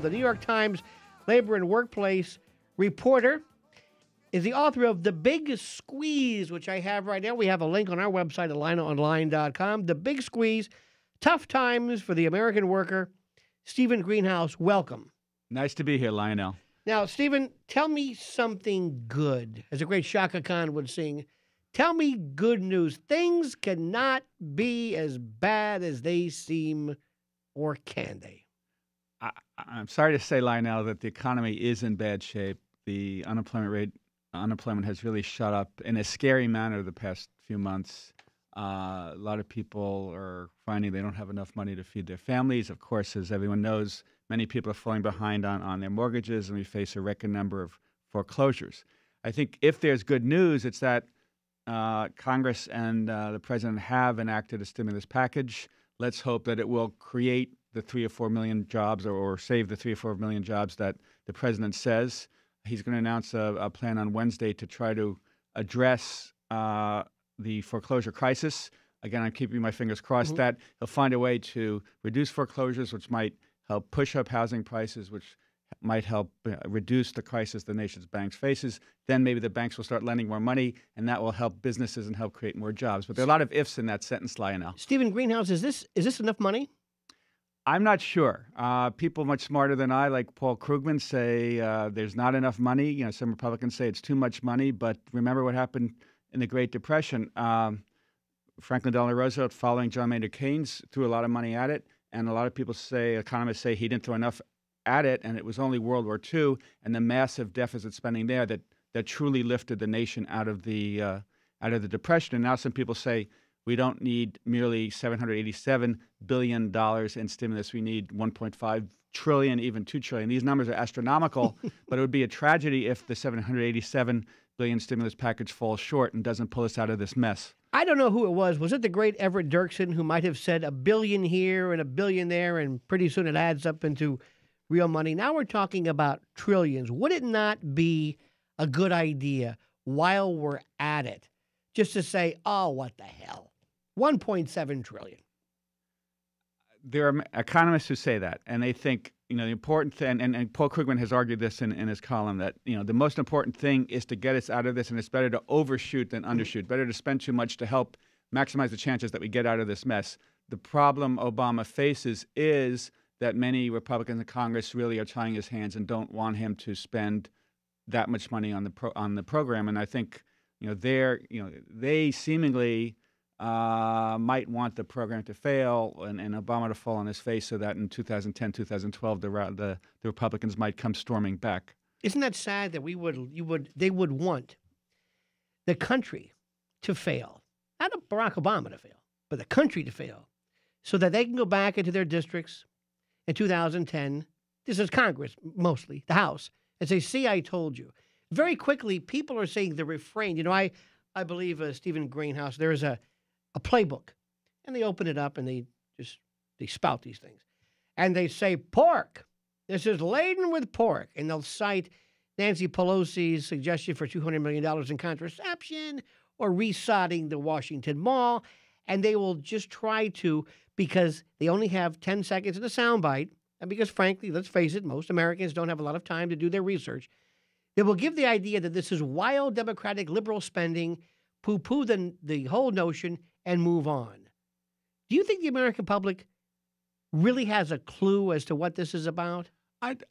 The New York Times labor and workplace reporter is the author of The Big Squeeze, which I have right now. We have a link on our website at lionelonline.com. The Big Squeeze, Tough Times for the American Worker. Stephen Greenhouse, welcome. Nice to be here, Lionel. Now, Stephen, tell me something good. As a great Shaka Khan would sing, tell me good news. Things cannot be as bad as they seem, or can they? I'm sorry to say, Lionel, that the economy is in bad shape. The unemployment has really shot up in a scary manner the past few months. A lot of people are finding they don't have enough money to feed their families. Of course, as everyone knows, many people are falling behind on their mortgages, and we face a record number of foreclosures. I think if there's good news, it's that Congress and the president have enacted a stimulus package. Let's hope that it will create the 3 or 4 million jobs or save the 3 or 4 million jobs that the president says. He's going to announce a plan on Wednesday to try to address the foreclosure crisis. Again, I'm keeping my fingers crossed that he'll find a way to reduce foreclosures, which might help push up housing prices, which might help reduce the crisis the nation's banks faces. Then maybe the banks will start lending more money, and that will help businesses and help create more jobs. But there are a lot of ifs in that sentence, Lionel. Stephen Greenhouse, is this enough money? I'm not sure. People much smarter than I, like Paul Krugman, say there's not enough money. You know, some Republicans say it's too much money. But remember what happened in the Great Depression. Franklin Delano Roosevelt, following John Maynard Keynes, threw a lot of money at it. And a lot of people say, economists say, he didn't throw enough at it, and it was only World War II and the massive deficit spending there that truly lifted the nation out of the Depression. And now some people say we don't need merely $787 billion in stimulus. We need $1.5 trillion, even $2 trillion. These numbers are astronomical, but it would be a tragedy if the $787 billion stimulus package falls short and doesn't pull us out of this mess. I don't know who it was. Was it the great Everett Dirksen who might have said $1 billion here and $1 billion there, and pretty soon it adds up into real money? Now we're talking about trillions. Would it not be a good idea while we're at it just to say, oh, what the hell? 1.7 trillion. There are economists who say that, and they think, you know, the important thing, and Paul Krugman has argued this in his column, that, you know, the most important thing is to get us out of this, and it's better to overshoot than undershoot, better to spend too much to help maximize the chances that we get out of this mess. The problem Obama faces is that many Republicans in Congress really are tying his hands and don't want him to spend that much money on the program, and I think, you know, they seemingly might want the program to fail and Obama to fall on his face so that in 2010, 2012, the Republicans might come storming back. Isn't that sad that they would want the country to fail, not Barack Obama to fail, but the country to fail, so that they can go back into their districts in 2010, this is Congress mostly, the House, and say, see, I told you. Very quickly, people are saying the refrain. You know, I believe, Stephen Greenhouse, there is a playbook, and they open it up and they spout these things. And they say, pork. This is laden with pork. And they'll cite Nancy Pelosi's suggestion for $200 million in contraception or resodding the Washington Mall. And they will just try to, because they only have 10 seconds in a soundbite, and because, frankly, let's face it, most Americans don't have a lot of time to do their research, they will give the idea that this is wild Democratic liberal spending, poo-poo the whole notion, and move on. Do you think the American public really has a clue as to what this is about?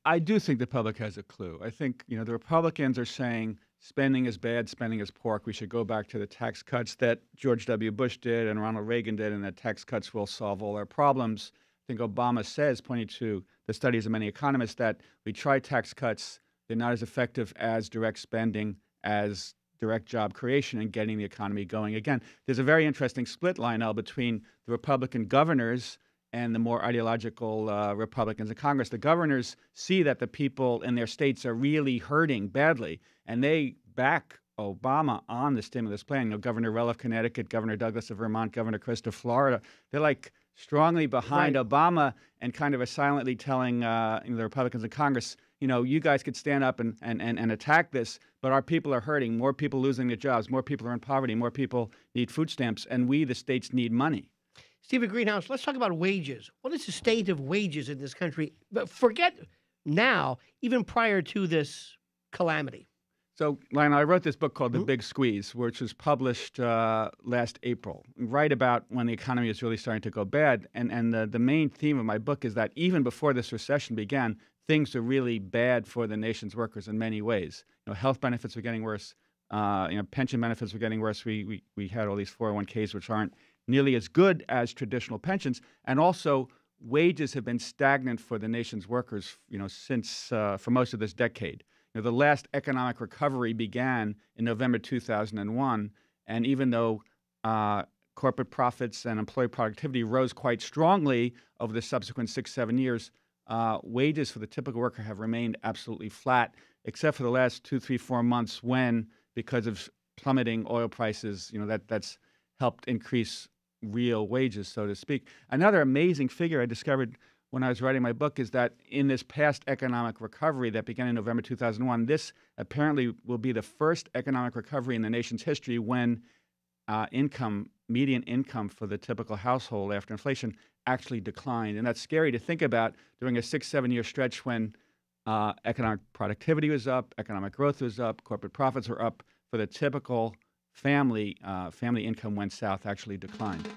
I do think the public has a clue. I think, you know, the Republicans are saying spending is bad, spending is pork. We should go back to the tax cuts that George W. Bush did and Ronald Reagan did, and that tax cuts will solve all our problems. I think Obama says, pointing to the studies of many economists, that we try tax cuts. They're not as effective as direct spending, as direct job creation and getting the economy going again. There's a very interesting split, Lionel, between the Republican governors and the more ideological Republicans in Congress. The governors see that the people in their states are really hurting badly, and they back Obama on the stimulus plan. You know, Governor Rell of Connecticut, Governor Douglas of Vermont, Governor Christ of Florida, they're like strongly behind Obama and kind of are silently telling the Republicans in Congress, you guys could stand up and attack this, but our people are hurting. More people losing their jobs. More people are in poverty. More people need food stamps. And we, the states, need money. Stephen Greenhouse, let's talk about wages. What is the state of wages in this country? But forget now, even prior to this calamity. So, Lionel, I wrote this book called The Big Squeeze, which was published last April, right about when the economy is really starting to go bad. And the main theme of my book is that even before this recession began, things are really bad for the nation's workers in many ways. Health benefits were getting worse. Pension benefits were getting worse. We had all these 401ks, which aren't nearly as good as traditional pensions. And also, wages have been stagnant for the nation's workers, since for most of this decade. The last economic recovery began in November 2001, and even though corporate profits and employee productivity rose quite strongly over the subsequent 6-7 years, wages for the typical worker have remained absolutely flat, except for the last 2, 3, 4 months when, because of plummeting oil prices, that's helped increase real wages, so to speak. Another amazing figure I discovered when I was writing my book is that in this past economic recovery that began in November 2001, this apparently will be the first economic recovery in the nation's history when median income for the typical household after inflation actually declined. And that's scary to think about during a 6-7 year stretch when economic productivity was up, economic growth was up, corporate profits were up. For the typical family income went south, actually declined.